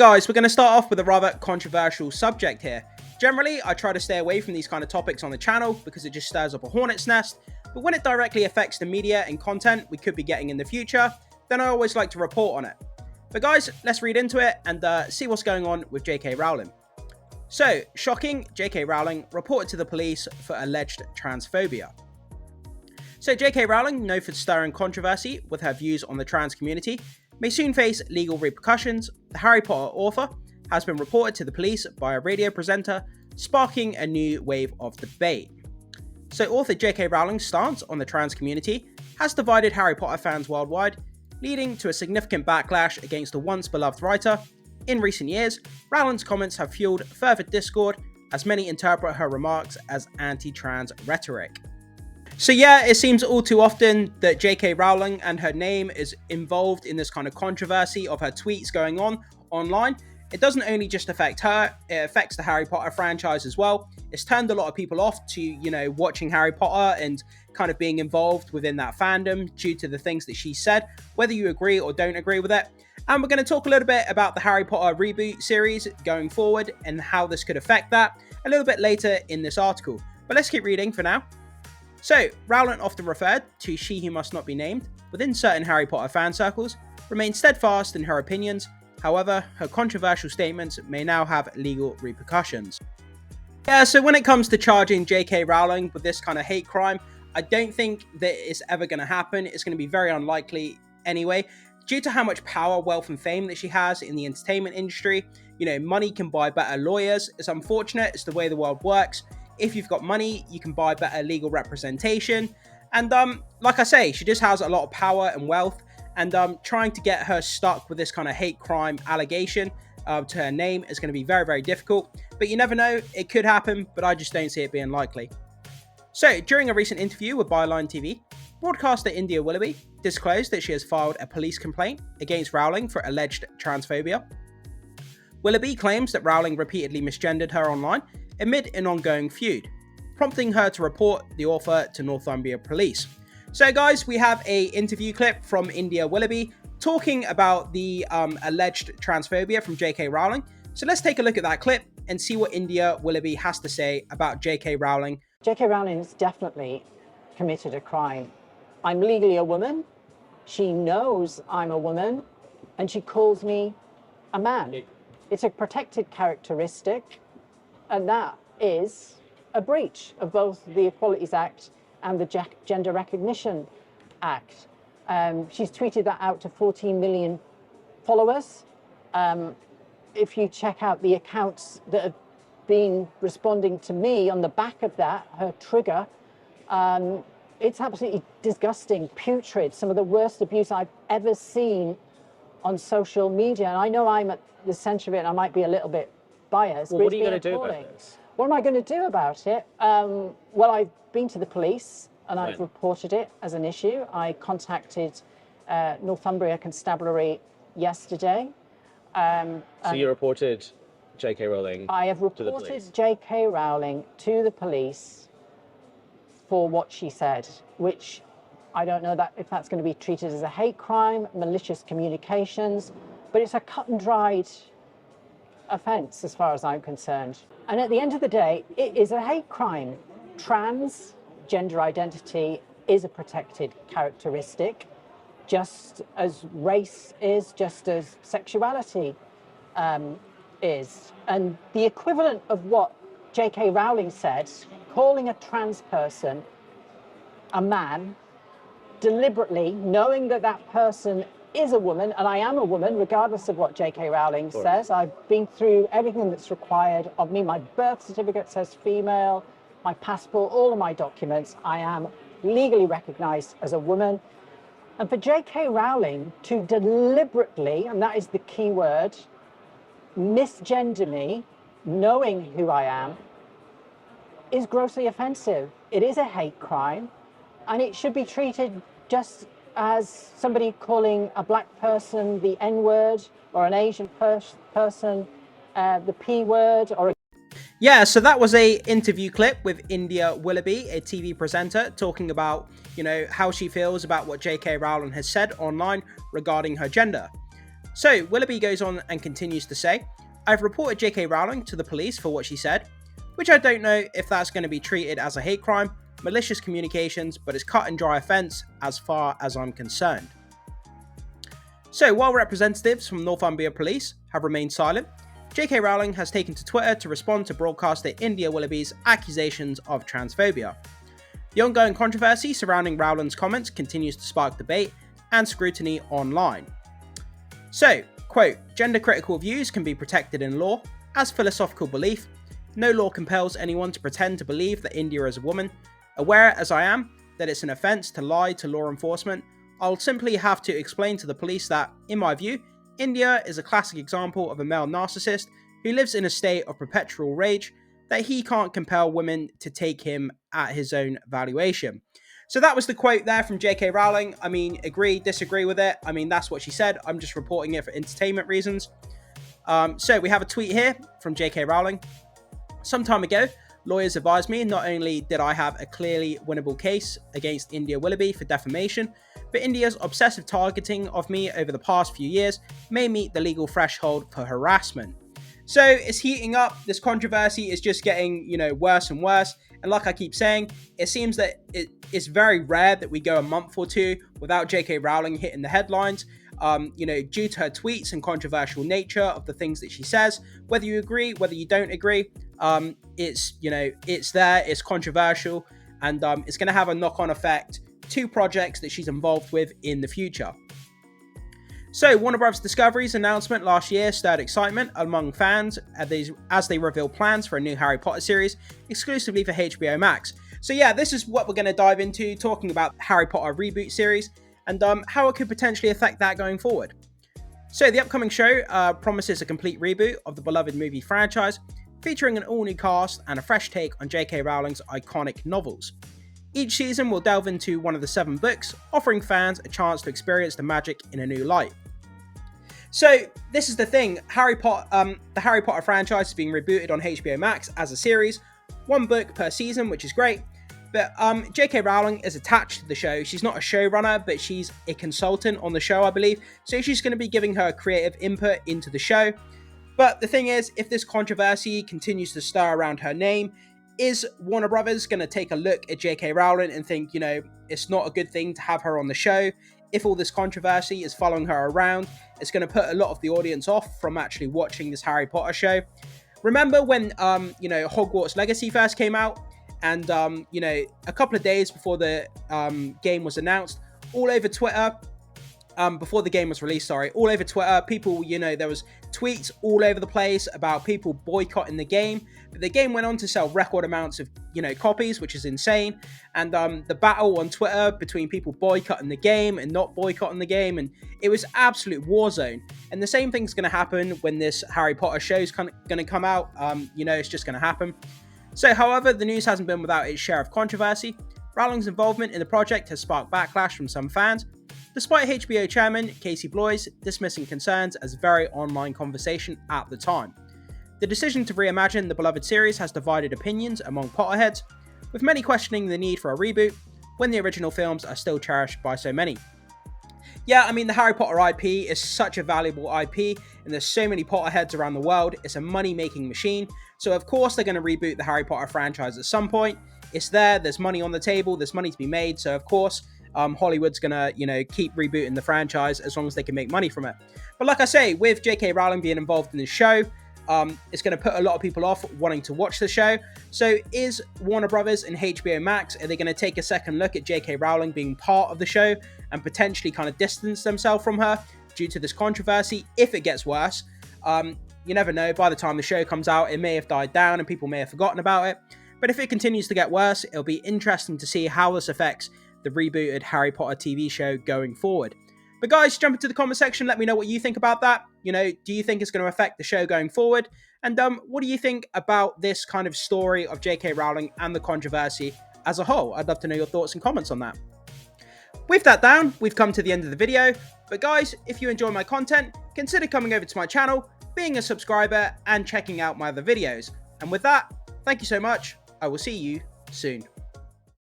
Guys, we're going to start off with a rather controversial subject here. Generally, I try to stay away from these kind of topics on the channel because it just stirs up a hornet's nest, but when it directly affects the media and content we could be getting in the future, then I always like to report on it. But guys, let's read into it and see what's going on with JK Rowling. So, shocking, JK Rowling reported to the police for alleged transphobia. So JK Rowling, known for stirring controversy with her views on the trans community, may soon face legal repercussions. The Harry Potter author has been reported to the police by a radio presenter, sparking a new wave of debate. So author JK Rowling's stance on the trans community has divided Harry Potter fans worldwide, leading to a significant backlash against the once beloved writer. In recent years, Rowling's comments have fueled further discord, as many interpret her remarks as anti-trans rhetoric. So yeah, it seems all too often that JK Rowling and her name is involved in this kind of controversy of her tweets going on online. It doesn't only just affect her, it affects the Harry Potter franchise as well. It's turned a lot of people off to, watching Harry Potter and kind of being involved within that fandom due to the things that she said, whether you agree or don't agree with it. And we're going to talk a little bit about the Harry Potter Reboot series going forward and how this could affect that a little bit later in this article. But let's keep reading for now. So, Rowling, often referred to she who must not be named, within certain Harry Potter fan circles, remains steadfast in her opinions. However, her controversial statements may now have legal repercussions. Yeah, so when it comes to charging JK Rowling with this kind of hate crime, I don't think that it's ever going to happen. It's going to be very unlikely anyway. Due to how much power, wealth and fame that she has in the entertainment industry, money can buy better lawyers. It's unfortunate, it's the way the world works. If you've got money, you can buy better legal representation. And like I say, she just has a lot of power and wealth. And trying to get her stuck with this kind of hate crime allegation to her name is going to be very, very difficult. But you never know, it could happen, but I just don't see it being likely. So, during a recent interview with Byline TV, broadcaster India Willoughby disclosed that she has filed a police complaint against Rowling for alleged transphobia. Willoughby claims that Rowling repeatedly misgendered her online amid an ongoing feud, prompting her to report the author to Northumbria police. So guys, we have a interview clip from India Willoughby talking about the alleged transphobia from JK Rowling. So let's take a look at that clip and see what India Willoughby has to say about JK Rowling. JK Rowling has definitely committed a crime. I'm legally a woman. She knows I'm a woman and she calls me a man. It's a protected characteristic, and that is a breach of both the Equalities Act and the Gender Recognition Act. She's tweeted that out to 14 million followers. If you check out the accounts that have been responding to me on the back of that, her trigger, it's absolutely disgusting, putrid, some of the worst abuse I've ever seen on social media. And I know I'm at the centre of it and I might be a little bit biased. Well, what are you going to do about this? What am I going to do about it? Well, I've been to the police and I've reported it as an issue. I contacted Northumbria Constabulary yesterday. So you reported JK Rowling I have reported JK Rowling to the police for what she said, which I don't know if that's going to be treated as a hate crime, malicious communications, but it's a cut and dried offence as far as I'm concerned. And at the end of the day, it is a hate crime. Trans gender identity is a protected characteristic, just as race is, just as sexuality is. And the equivalent of what JK Rowling said, calling a trans person a man, deliberately, knowing that that person is a woman, and I am a woman, regardless of what JK Rowling says. I've been through everything that's required of me. My birth certificate says female, my passport, all of my documents. I am legally recognised as a woman. And for JK Rowling to deliberately, and that is the key word, misgender me, knowing who I am, is grossly offensive. It is a hate crime, and it should be treated just as somebody calling a black person the N-word, or an Asian person the P-word, or Yeah, so that was a interview clip with India Willoughby, a TV presenter, talking about, how she feels about what JK Rowling has said online regarding her gender. So Willoughby goes on and continues to say, "I've reported JK Rowling to the police for what she said, which I don't know if that's going to be treated as a hate crime, malicious communications, but it's cut and dry offence as far as I'm concerned." So while representatives from Northumbria Police have remained silent, JK Rowling has taken to Twitter to respond to broadcaster India Willoughby's accusations of transphobia. The ongoing controversy surrounding Rowling's comments continues to spark debate and scrutiny online. So, quote, "Gender critical views can be protected in law. As philosophical belief, no law compels anyone to pretend to believe that India is a woman. Aware as I am that it's an offence to lie to law enforcement, I'll simply have to explain to the police that, in my view, India is a classic example of a male narcissist who lives in a state of perpetual rage that he can't compel women to take him at his own valuation." So that was the quote there from JK Rowling. I mean, agree, disagree with it. I mean, that's what she said. I'm just reporting it for entertainment reasons. So we have a tweet here from JK Rowling. "Some time ago, lawyers advised me not only did I have a clearly winnable case against India Willoughby for defamation, but India's obsessive targeting of me over the past few years may meet the legal threshold for harassment." So it's heating up. This controversy is just getting, worse and worse. And like I keep saying, it seems that it's very rare that we go a month or two without JK Rowling hitting the headlines, due to her tweets and controversial nature of the things that she says. Whether you agree, whether you don't agree, it's there, it's controversial, and it's going to have a knock-on effect to projects that she's involved with in the future. So, Warner Bros. Discovery's announcement last year stirred excitement among fans as they revealed plans for a new Harry Potter series exclusively for HBO Max. So yeah, this is what we're going to dive into, talking about Harry Potter Reboot series and how it could potentially affect that going forward. So the upcoming show promises a complete reboot of the beloved movie franchise, featuring an all-new cast and a fresh take on JK Rowling's iconic novels. Each season will delve into one of the 7 books, offering fans a chance to experience the magic in a new light. So this is the thing, the Harry Potter franchise is being rebooted on HBO Max as a series, 1 book per season, which is great. But JK Rowling is attached to the show. She's not a showrunner, but she's a consultant on the show, I believe. So she's going to be giving her creative input into the show. But the thing is, if this controversy continues to stir around her name, is Warner Brothers going to take a look at JK Rowling and think, it's not a good thing to have her on the show? If all this controversy is following her around, it's going to put a lot of the audience off from actually watching this Harry Potter show. Remember when, Hogwarts Legacy first came out? And, a couple of days before the game was announced, all over Twitter, before the game was released, all over Twitter, people, there was tweets all over the place about people boycotting the game. But the game went on to sell record amounts of, copies, which is insane. And the battle on Twitter between people boycotting the game and not boycotting the game, and it was absolute war zone. And the same thing's going to happen when this Harry Potter show is going to come out. It's just going to happen. So, however, the news hasn't been without its share of controversy. Rowling's involvement in the project has sparked backlash from some fans, despite HBO chairman Casey Bloys dismissing concerns as very online conversation at the time. The decision to reimagine the beloved series has divided opinions among Potterheads, with many questioning the need for a reboot when the original films are still cherished by so many. Yeah, the Harry Potter IP is such a valuable IP, and there's so many Potterheads around the world. It's a money-making machine, so of course they're going to reboot the Harry Potter franchise at some point. It's there's money on the table, there's money to be made, so of course Hollywood's going to, keep rebooting the franchise as long as they can make money from it. But like I say, with JK Rowling being involved in the show, it's going to put a lot of people off wanting to watch the show. So is Warner Brothers and HBO Max, are they going to take a second look at JK Rowling being part of the show and potentially kind of distance themselves from her due to this controversy if it gets worse? You never know, by the time the show comes out, it may have died down and people may have forgotten about it. But if it continues to get worse, it'll be interesting to see how this affects the rebooted Harry Potter TV show going forward. But guys, jump into the comment section, let me know what you think about that. Do you think it's going to affect the show going forward? And what do you think about this kind of story of JK Rowling and the controversy as a whole? I'd love to know your thoughts and comments on that. With that down, we've come to the end of the video. But guys, if you enjoy my content, consider coming over to my channel, being a subscriber, and checking out my other videos. And with that, thank you so much. I will see you soon.